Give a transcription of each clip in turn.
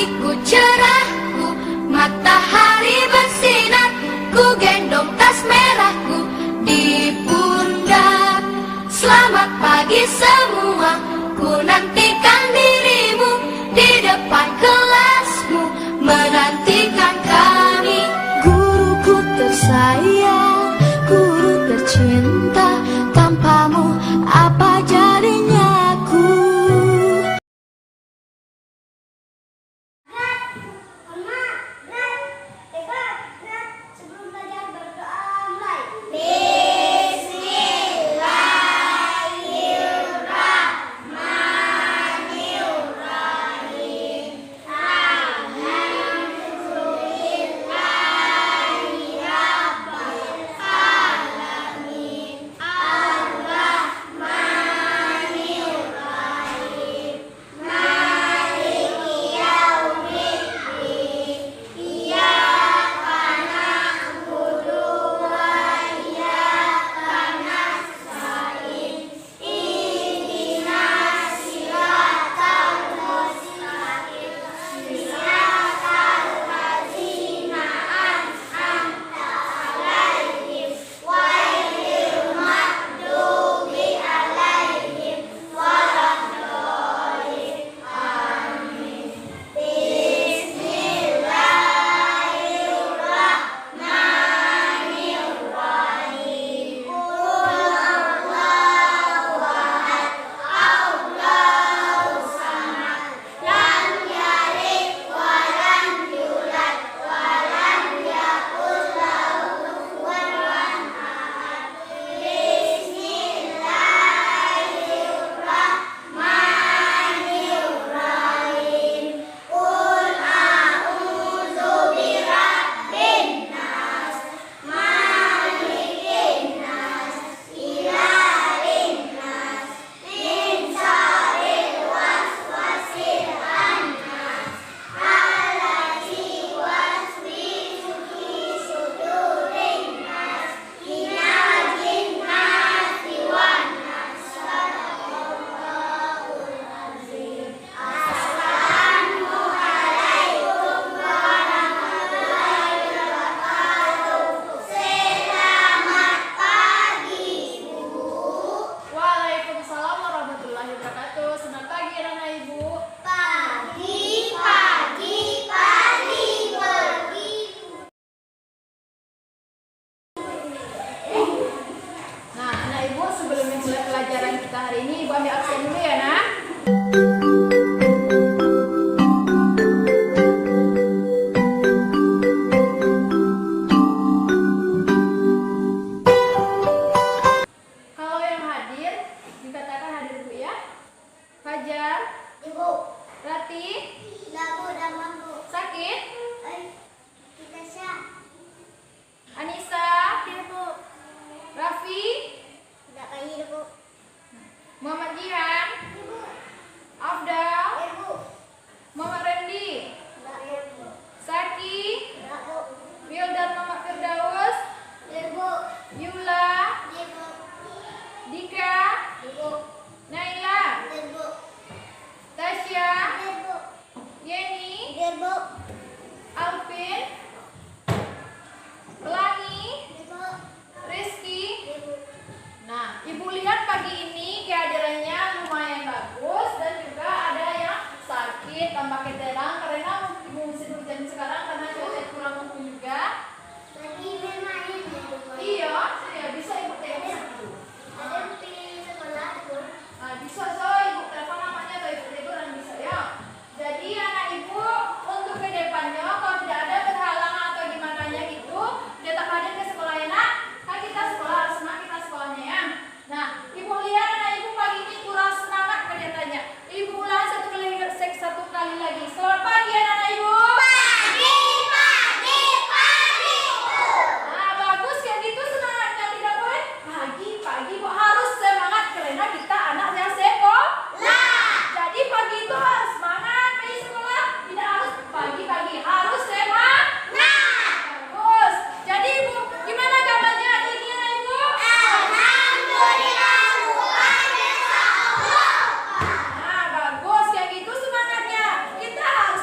pagiku cerahku, matahari bersinar, ku gendong tas merahku di pundak. Selamat pagi semua, ku nantikan dirimu di depan kelasmu, menantikan kami. Guruku tersayang, guru tercinta, tanpamu apa jadinya aku? Hari ini Ibu ambil absen dulu ya, Nak. Kalau yang hadir, dikatakan hadir Bu ya. Fajar, Ibu. Rati, Labu dan mampu. Sakit, Kita syah. Anissa, Ibu. Raffi, Tidak kayak ibu. Muhammad Jihan, Ibu. Afdal, Ibu. Muhammad Randy, Tidak ibu. Saki, Ibu. Wildan Muhammad Firdaus, Ibu. Yula, Ibu. Dika, Ibu. Naila, Ibu. Tasya, Ibu. Yeni, Ibu. Alvin, Pelangi, Ibu. Rizky. Ibu. Nah, Ibu lihat pagi ini kehadirannya lumayan bagus dan juga ada yang sakit tambah keterang karena musim hujan sekarang karena cuaca kurang mendukung juga. Lagi bermain. Iya, ya bisa Ibu telepon dulu. Ada di sekolah ibu. Nah, bisa so Ibu telepon namanya atau Ibu telepon bisa ya. Jadi anak Ibu untuk ke depannya kalau tidak ada berhalangan atau gimana gitu, tetap hadir ke sekolah ya Nak. Kan kita sekolah harus senang kita sekolahnya ya. Nah, Ibu lihat anak Ibu pagi ini kurang semangat kelihatannya. Ibu ulang satu kali lagi. Selamat pagi anak Ibu. Pagi, pagi, pagi. Nah, bagus kayak gitu semangatnya tidak boleh. Pagi Bu harus semangat karena kita anak yang sekolah. Jadi pagi itu harus semangat pergi sekolah. Tidak harus pagi-pagi harus semangat. Bagus. Jadi Ibu gimana kabarnya hari ini anak Ibu? Alhamdulillah luar biasa Allah. Nah, bagus kayak gitu semangatnya. Kita harus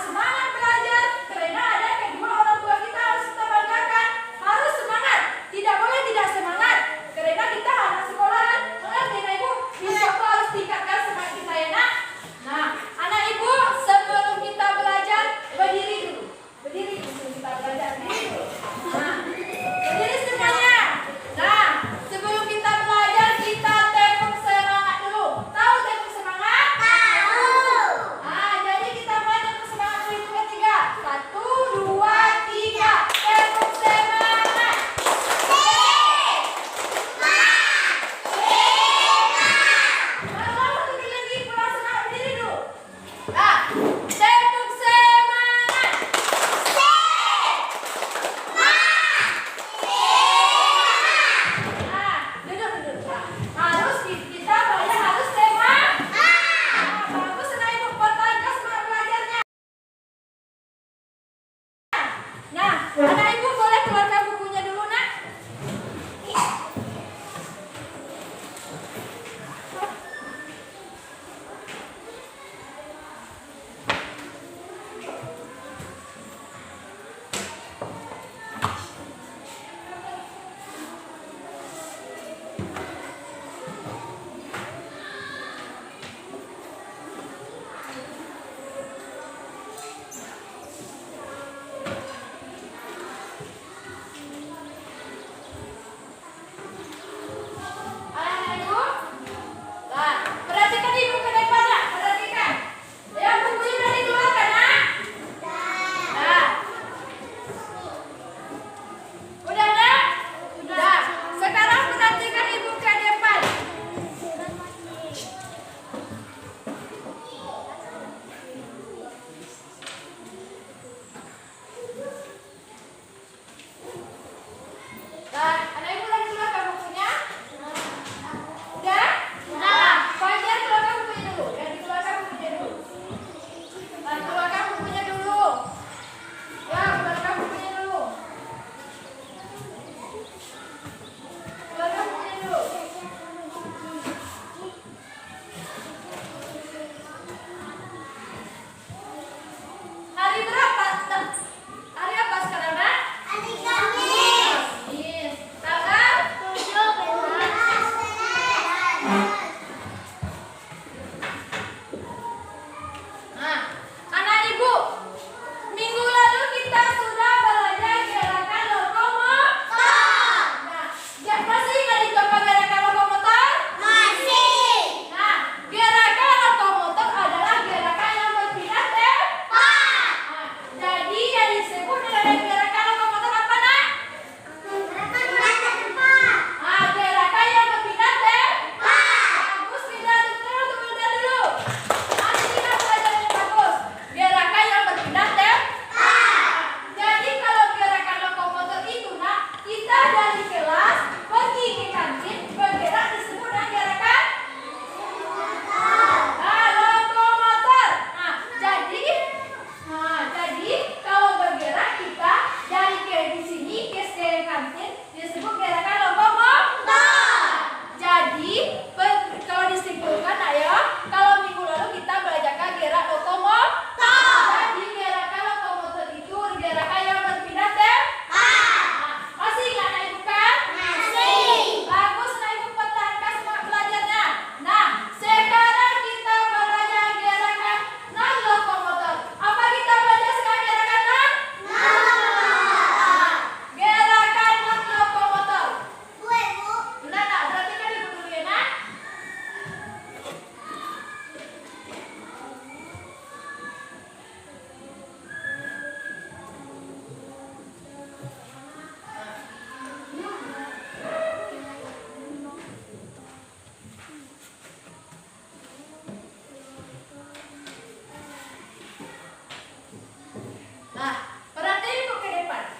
Nah, berarti ibu ke depan.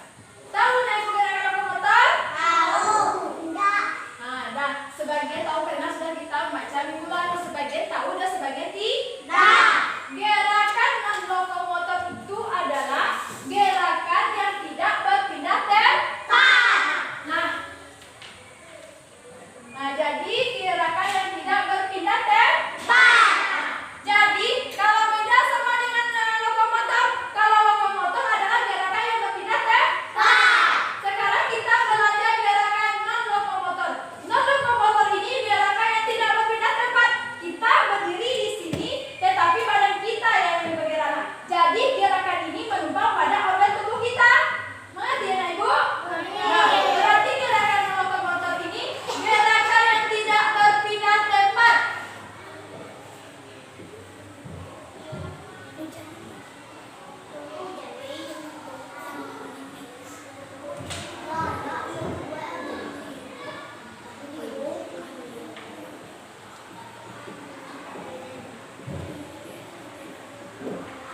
Tahu naik gerakan lokomotor? Tahu. Enggak. Nah, dah sebagian tahu karena sudah kita baca minggu lalu, sebagian tahu dan sebagian tidak. Tidak. Gerakan non-lokomotor itu adalah gerakan yang tidak berpindah tempat. Nah, jadi gerakan yang tidak berpindah tempat. Jadi kalau beda sama dengan lokomotor, kalau lokomotor adalah gerakan yang berpindah tempat. Sekarang kita belajar gerakan non-lokomotor. Non-lokomotor ini gerakan yang tidak berpindah tempat. Kita berdiri di sini, tetapi badan kita yang bergerak. Jadi gerakan ini menumpang pada organ tubuh kita. Mengerti ya, Ibu? Nah, berarti gerakan lokomotor ini gerakan yang tidak berpindah tempat.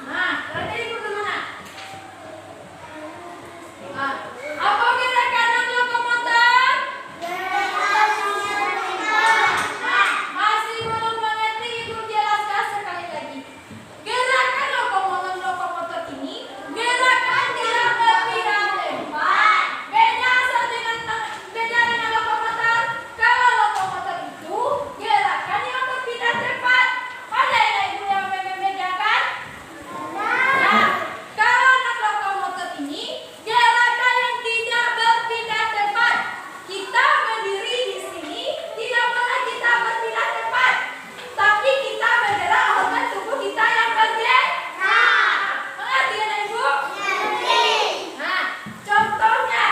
Nah, berarti Ibu gimana? Nah, apa gerakan lokomotor? Nah, masih belum mengerti, Ibu jelaskan sekali lagi. Gerakan lokomotor ini gerakan tidak berpindah tempat. Beda dengan lokomotor. Kalau lokomotor itu gerakan yang berpindah tempat. Ada yang Ibu yang membedakan? Nah, kalau lokomotor ini gerakan yang tidak berpindah tempat. Kita berdiri di sini, tidak pernah kita berpindah tempat. Tapi kita bergerak organ tubuh kita yang bergerak. Mengerti ya, Ibu? Nah, contohnya.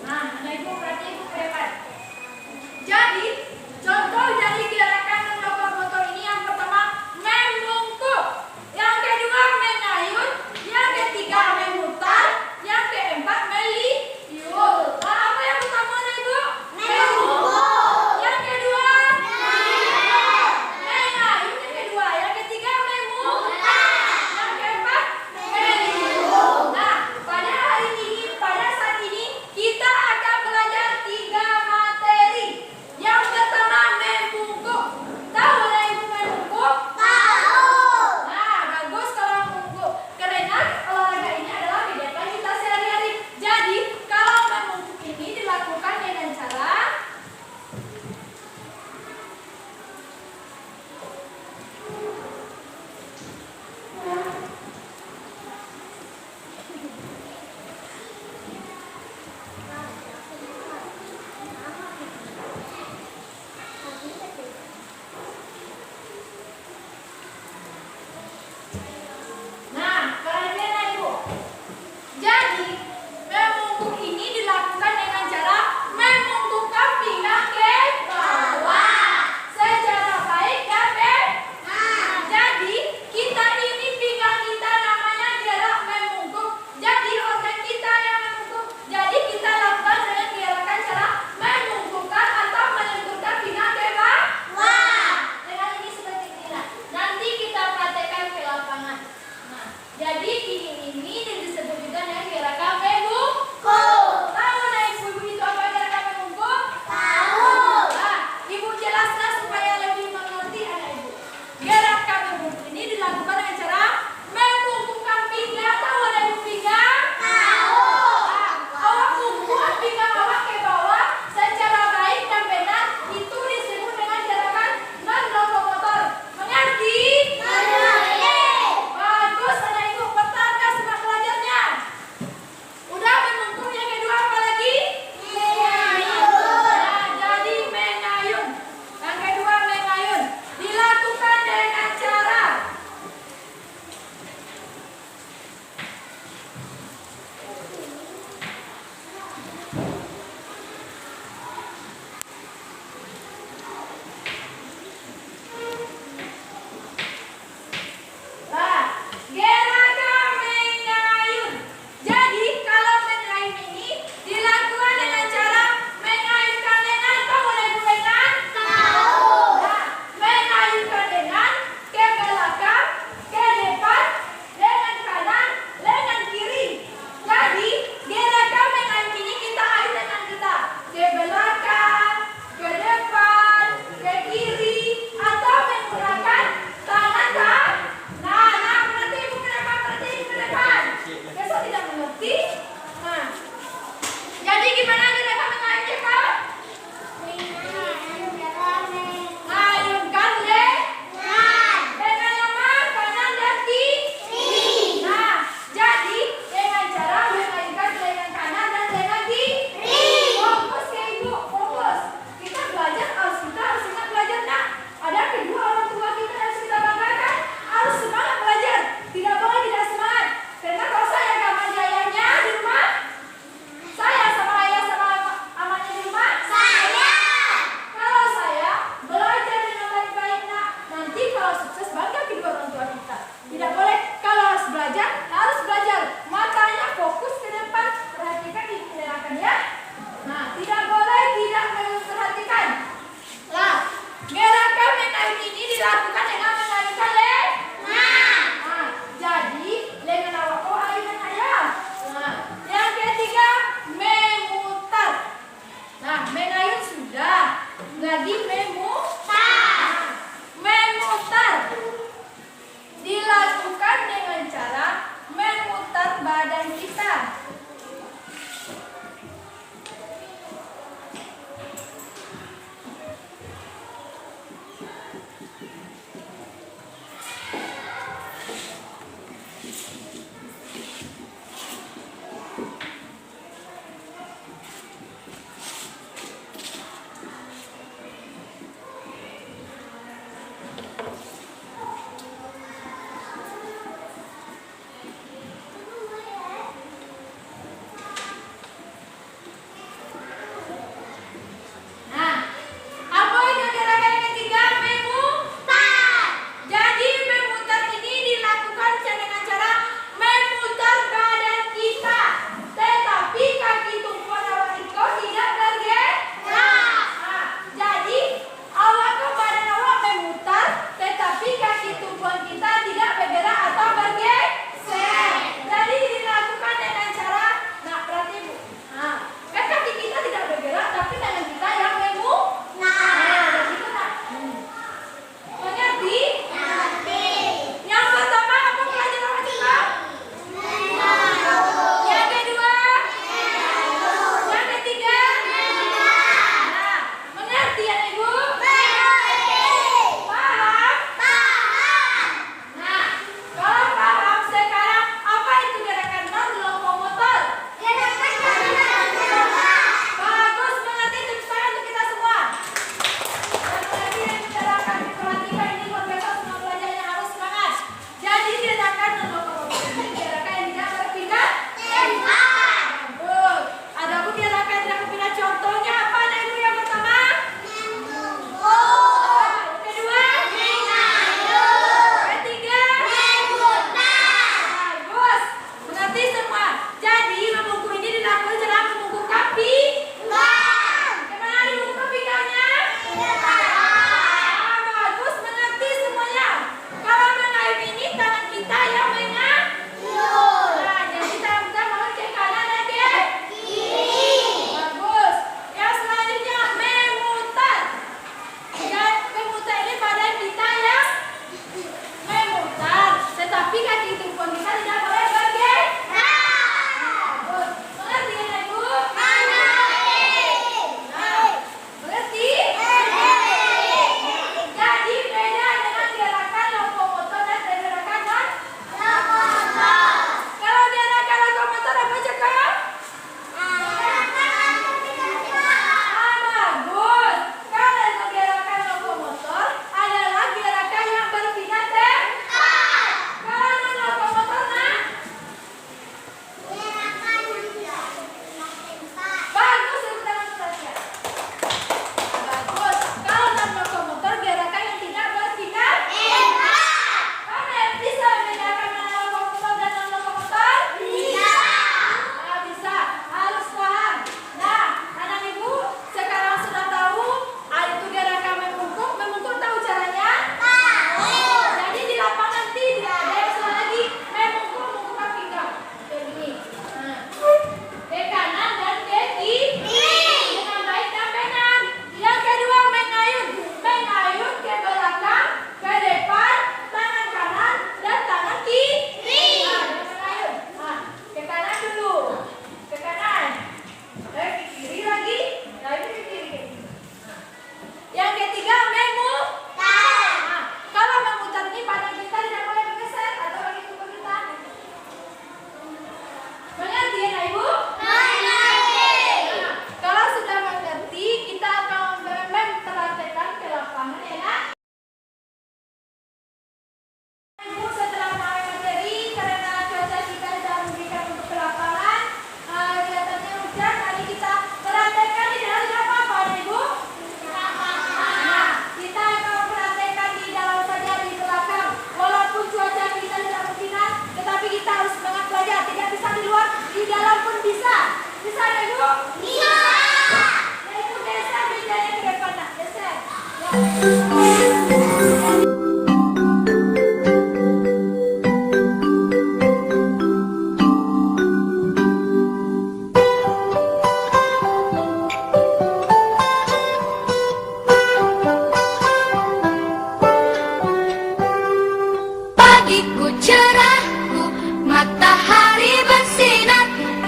Nah, Ibu berarti Ibu ke depan. Jadi, contoh dari gerakan lokomotor ini yang pertama membungkuk, yang kedua mengayun, yang ketiga memutar, yang keempat meliuk. Nah, apa yang pertama, Ibu? Membungkuk. Yang kedua mengayun, yang kedua, yang ketiga memutar, yang keempat meliuk. Nah, pada hari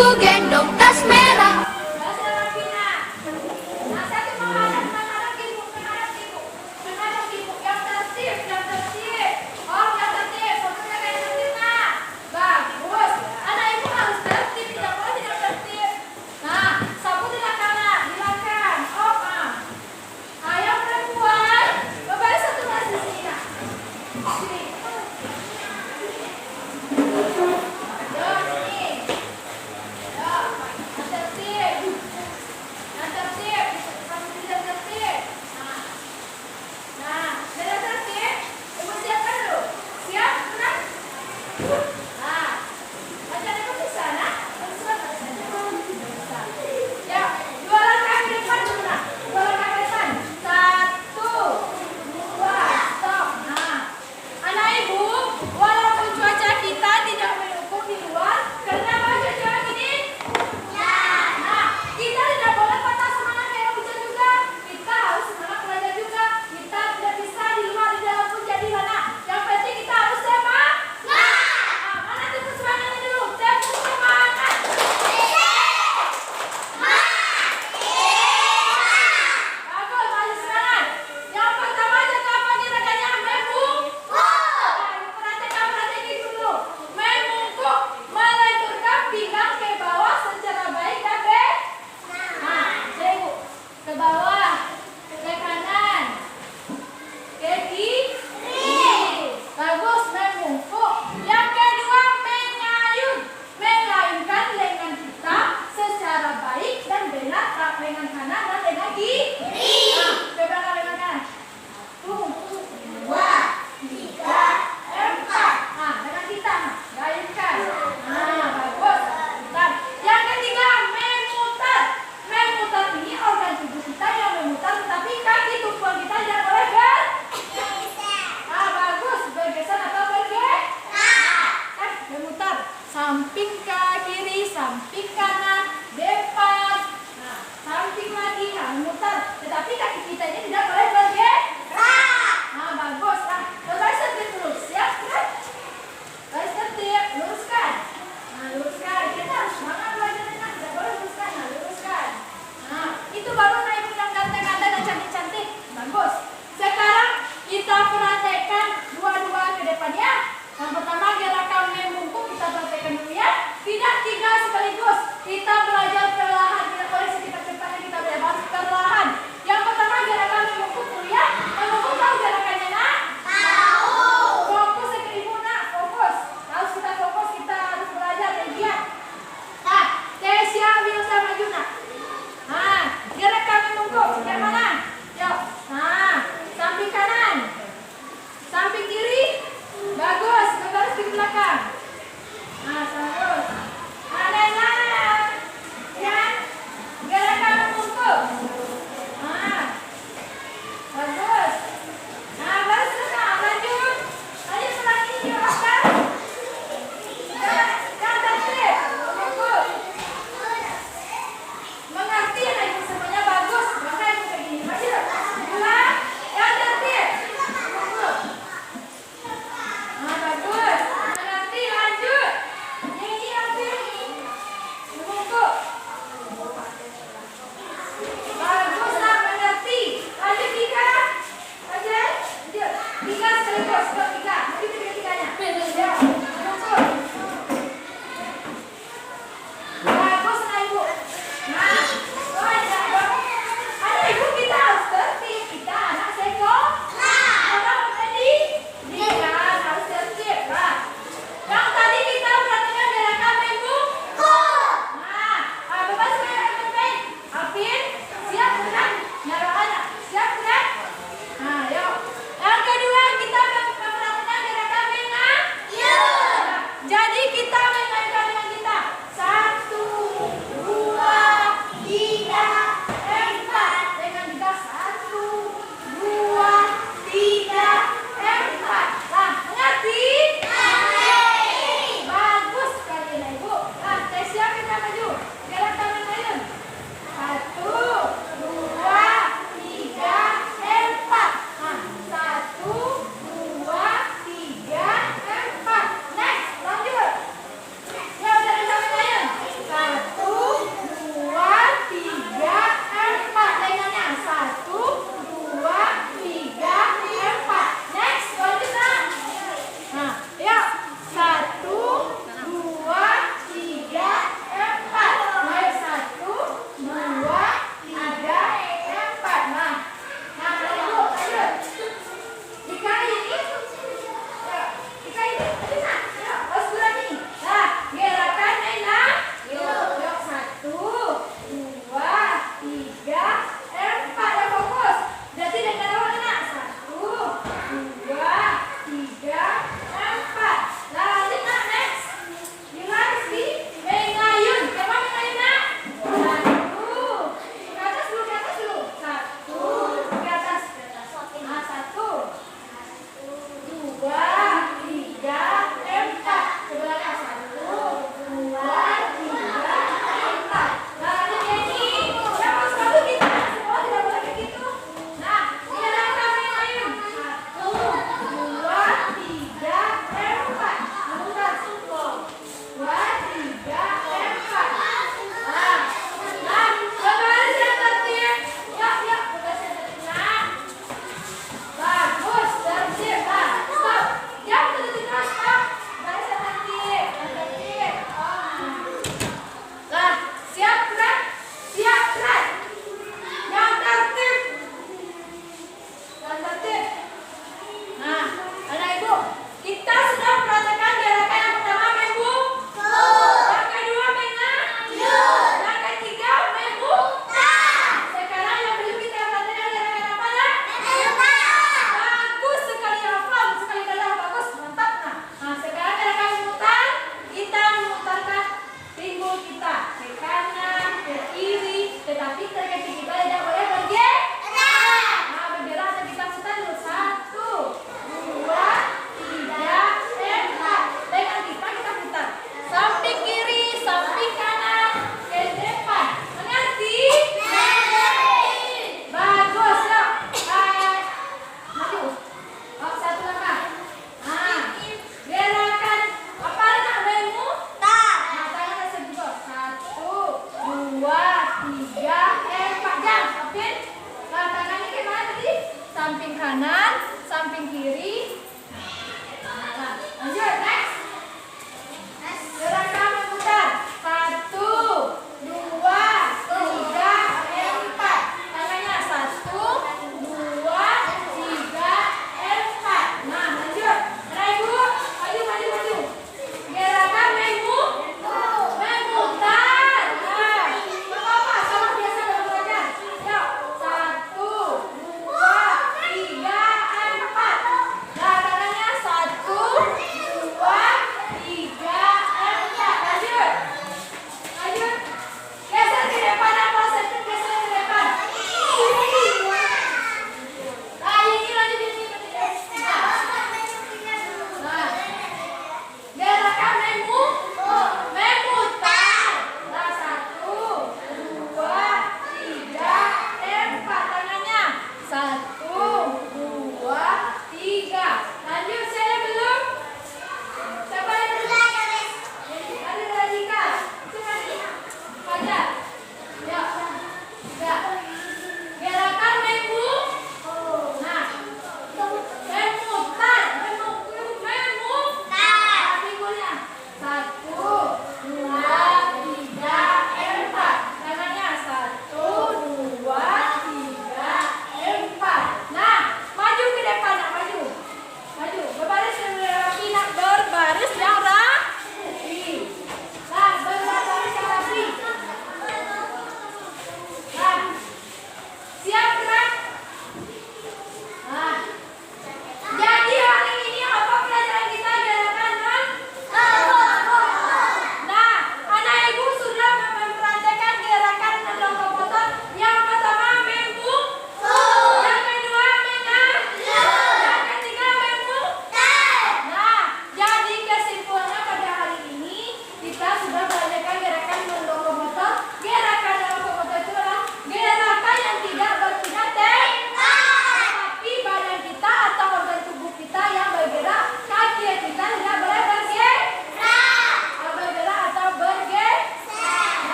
ku gendong tas merah. Silakan Vina. Nah, satu menghadap ibu, menghadap ibu, menghadap ibu. Yang tertib, yang tertib. Oh, yang tertib. Fotonya kayak tertib, nah. Bagus. Anak ibu harus tertib, tidak boleh tidak tertib. Nah, sapu dilakukan, dilakukan. Oh, yang perempuan, bapak satu lagi di sini, nak. Sini. Yo, sini. Yo.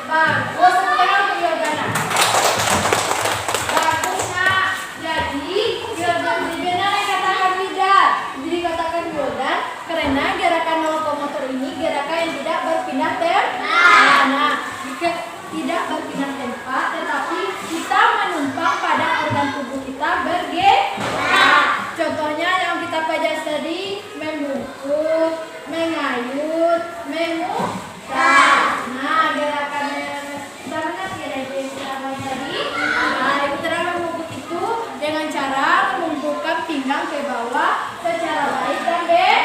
Bagus, sekarang untuk Yordana. Bagus nak. Jadi Yordana benar yang katakan tidak. Jadi katakan Yordan karena gerakan lokomotor ini gerakan yang tidak berpindah tempat. Nah, jika tidak berpindah tempat, tetapi kita menumpang pada organ tubuh kita bergerak. Contohnya yang kita pelajari tadi, membungkuk, mengayun, memutar. Nah, gerakannya sudah mengerti ya dari gerakan tadi. Nah, putaran membungkuk itu dengan cara membungkukkan pinggang ke bawah secara baik dan benar.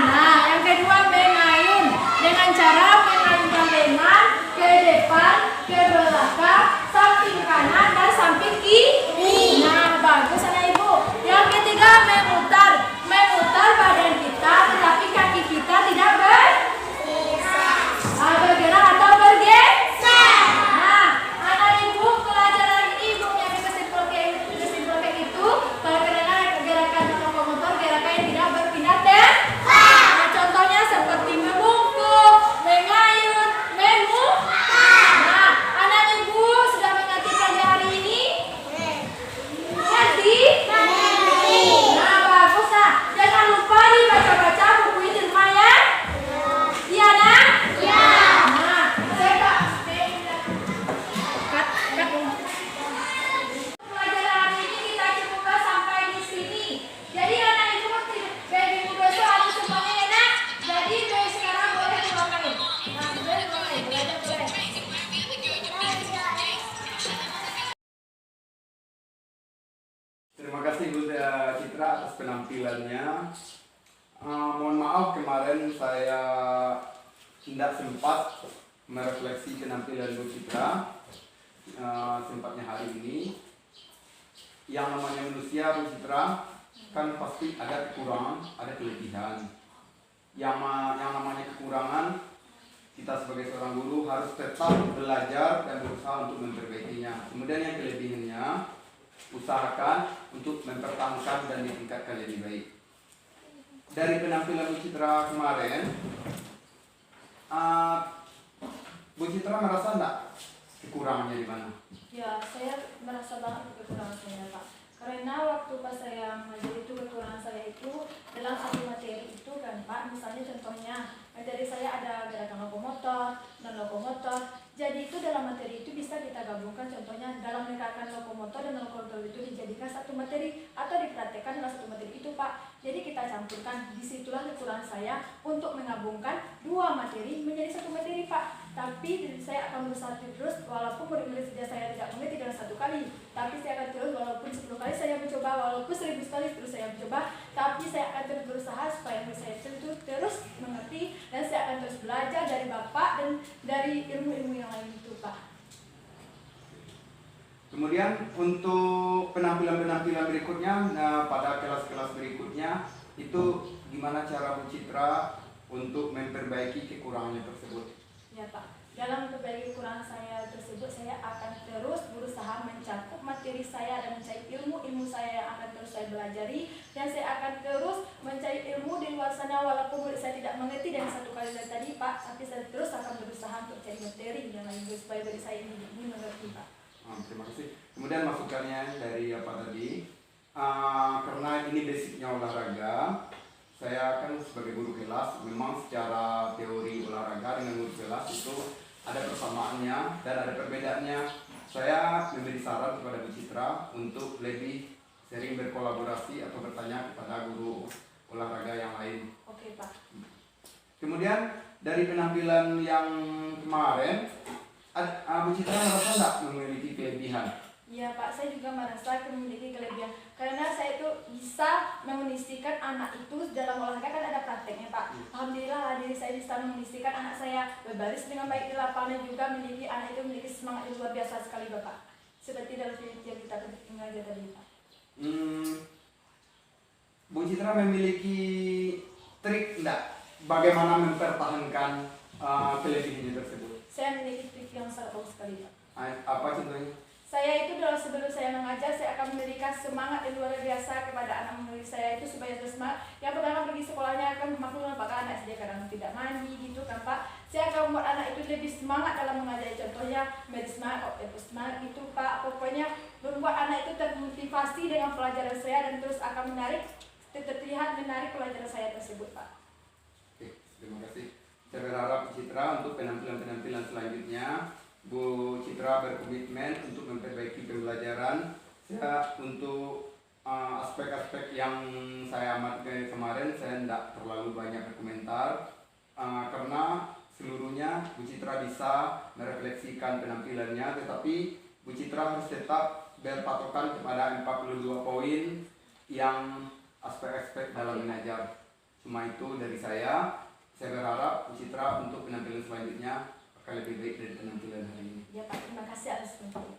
Nah, yang kedua mengayun dengan cara mengayunkan lengan ke depan, ke belakang, samping kanan dan samping kiri. Nah, bagus anak ibu. Yang ketiga memutar badan kita, tetapi kaki kita tidak bergerak atau bergeser. Nah, anak ibu pelajaran ini ibu punya kesimpulan kayak gitu. Kalau karena gerakan lokomotor gerakan yang tidak berpindah tempat. Nah, contohnya seperti membungkuk, mengayun, memutar. Nah, anak ibu sudah mengerti pelajaran hari ini? Ngerti? Nah, bagus nah. Jangan lupa dibaca-baca buku ini di rumah ya. Iya nak? Iya. Nah, saya cut dulu. Pelajaran hari ini kita cukupkan sampai di sini. Jadi anak ibu dari minggu besok ada semuanya ya nak. Jadi dari sekarang boleh pulang main. Nah, boleh pulang main. Belajar boleh. Terima kasih Bu Citra atas penampilannya. Mohon maaf kemarin saya tidak sempat merefleksi penampilan Bu Citra. Sempatnya hari ini. Yang namanya manusia Bu Citra kan pasti ada kekurangan, ada kelebihan. Yang namanya kekurangan, kita sebagai seorang guru harus tetap belajar dan berusaha untuk memperbaikinya. Kemudian yang kelebihannya, usahakan untuk mempertahankan dan ditingkatkan lebih baik. Dari penampilan Bu Citra kemarin, Bu Citra merasa enggak kekurangannya di mana? Ya, saya merasa banget kekurangan saya Pak. Karena waktu pas saya mengajar itu kekurangan saya itu dalam satu materi itu kan Pak. Misalnya contohnya materi saya ada gerakan lokomotor, non lokomotor. Jadi itu dalam materi itu bisa kita gabungkan, contohnya dalam gerakan lokomotor dan lokomotor itu dijadikan satu materi atau dipraktekkan dalam satu materi itu Pak. Jadi kita campurkan, disitulah kekurangan saya untuk menggabungkan dua materi menjadi satu materi Pak. Tapi saya akan berusaha terus, walaupun murid-murid saya tidak mengerti dalam satu kali, tapi saya akan terus walaupun 10 kali saya mencoba, walaupun 1000 kali terus saya mencoba, tapi saya akan terus berusaha supaya murid saya itu terus mengerti, dan saya akan terus belajar dari Bapak dan dari ilmu-ilmu yang lain itu Pak. Kemudian untuk penampilan-penampilan berikutnya, pada kelas-kelas berikutnya itu gimana cara Bu Citra untuk memperbaiki kekurangannya tersebut? Ya Pak, dalam memperbaiki kekurangan saya tersebut, saya akan terus berusaha mencakup materi saya dan mencari ilmu-ilmu saya yang akan terus saya belajari, dan saya akan terus mencari ilmu di luar sana walaupun murid saya tidak mengerti dari satu kali dari tadi Pak, tapi saya terus akan berusaha untuk cari materi yang lain supaya murid saya ini mengerti Pak. Terima kasih. Kemudian masukannya dari apa tadi? Karena ini basicnya olahraga, saya kan sebagai guru kelas memang secara teori olahraga dengan guru kelas itu ada persamaannya dan ada perbedaannya. Saya memberi saran kepada Bu Citra untuk lebih sering berkolaborasi atau bertanya kepada guru olahraga yang lain. Oke Pak. Kemudian dari penampilan yang kemarin, Bu Citra merasa tidak memiliki kelebihan? Iya Pak, saya juga merasa memiliki kelebihan karena saya itu bisa mengondisikan anak itu dalam olahraga, kan ada prakteknya Pak. Alhamdulillah diri saya bisa mengondisikan anak saya berbaris dengan baik di lapangan, dan juga memiliki anak itu memiliki semangat yang luar biasa sekali Bapak. Seperti dalam video yang kita mengajar tadi Pak. Bu Citra memiliki trik enggak bagaimana mempertahankan kelebihannya tersebut? Saya memiliki trik yang sangat bagus sekali Pak. Apa contohnya? Saya itu sebelum saya mengajar, saya akan memberikan semangat yang luar biasa kepada anak murid saya itu supaya terus semangat. Yang pertama pergi sekolahnya akan maklum apakah anak saya kadang tidak mandi gitu kan Pak. Saya akan membuat anak itu lebih semangat dalam mengajari. Contohnya, lebih semangat, semangat itu Pak. Pokoknya membuat anak itu termotivasi dengan pelajaran saya dan terus akan terlihat menarik pelajaran saya tersebut Pak. Oke, terima kasih. Saya berharap Bu Citra untuk penampilan-penampilan selanjutnya, Bu Citra berkomitmen untuk memperbaiki pembelajaran. Saya untuk aspek-aspek yang saya amati kemarin, saya tidak terlalu banyak berkomentar karena seluruhnya Bu Citra bisa merefleksikan penampilannya, tetapi Bu Citra harus tetap berpatokan kepada 42 poin yang aspek-aspek dalam mengajar. Cuma itu dari saya. Saya berharap Bu Citra untuk penampilan selanjutnya akan lebih baik dari penampilan hari ini. Ya Pak, terima kasih atas penonton.